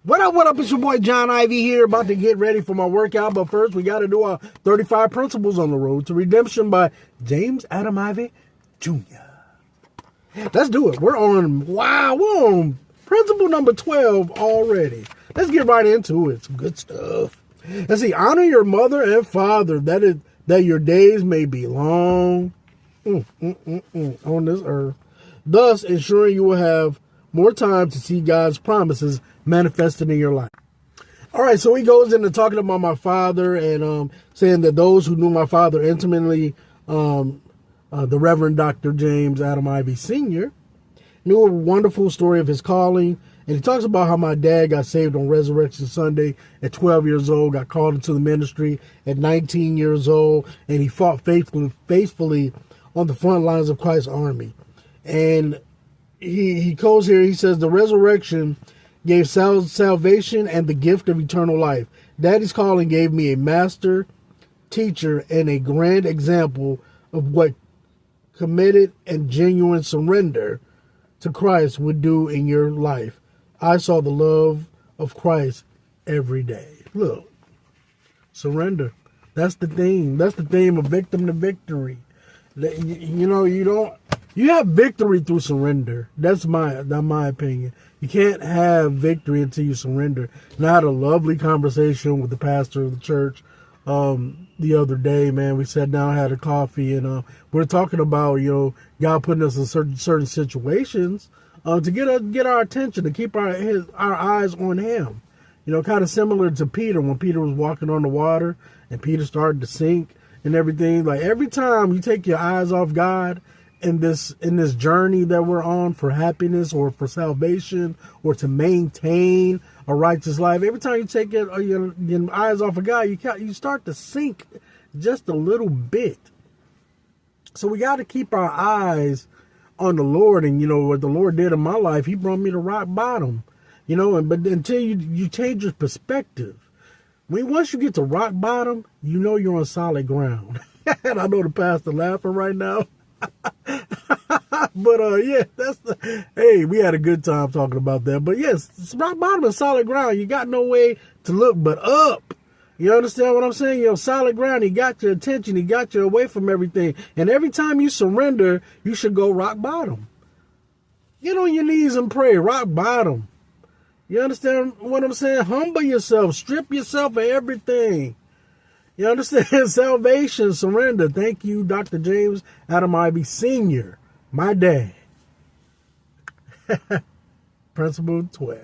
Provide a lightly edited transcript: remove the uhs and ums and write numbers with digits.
What up? It's your boy John Ivy here, about to get ready for my workout. But first, we got to do our 35 Principles on the Road to Redemption by James Adam Ivy Jr. Let's do it. We're on principle number 12 already. Let's get right into it. Some good stuff. Let's see. Honor your mother and father, that your days may be long on this earth, thus ensuring you will have more time to see God's promises manifested in your life. All right, so he goes into talking about my father and saying that those who knew my father intimately, the Reverend Dr. James Adam Ivy Sr., knew a wonderful story of his calling. And he talks about how my dad got saved on Resurrection Sunday at 12 years old, got called into the ministry at 19 years old, and he fought faithfully on the front lines of Christ's army. And he goes here, he says, the resurrection gave salvation and the gift of eternal life. Daddy's calling gave me a master, teacher, and a grand example of what committed and genuine surrender to Christ would do in your life. I saw the love of Christ every day. Look, surrender. That's the theme. That's the theme of Victim to Victory. You have victory through surrender. That's my opinion. You can't have victory until you surrender. And I had a lovely conversation with the pastor of the church the other day, man. We sat down, had a coffee, and we're talking about, God putting us in certain situations to get our attention, to keep our eyes on Him. Kind of similar to Peter, when Peter was walking on the water and Peter started to sink and everything. Like, every time you take your eyes off God in this journey that we're on for happiness or for salvation or to maintain a righteous life, every time you take your eyes off of God, you start to sink just a little bit. So we got to keep our eyes on the Lord. And what the Lord did in my life, He brought me to rock bottom. But until you change your perspective, once you get to rock bottom, you're on solid ground. And I know the pastor laughing right now. But hey, we had a good time talking about that. But yes, rock bottom is solid ground. You got no way to look but up. You understand what I'm saying? Solid ground. He got your attention. He got you away from everything. And every time you surrender, you should go rock bottom. Get on your knees and pray. Rock bottom. You understand what I'm saying? Humble yourself. Strip yourself of everything. You understand? Salvation, surrender. Thank you, Dr. James Adam Ivy Sr., my dad. Principle 12.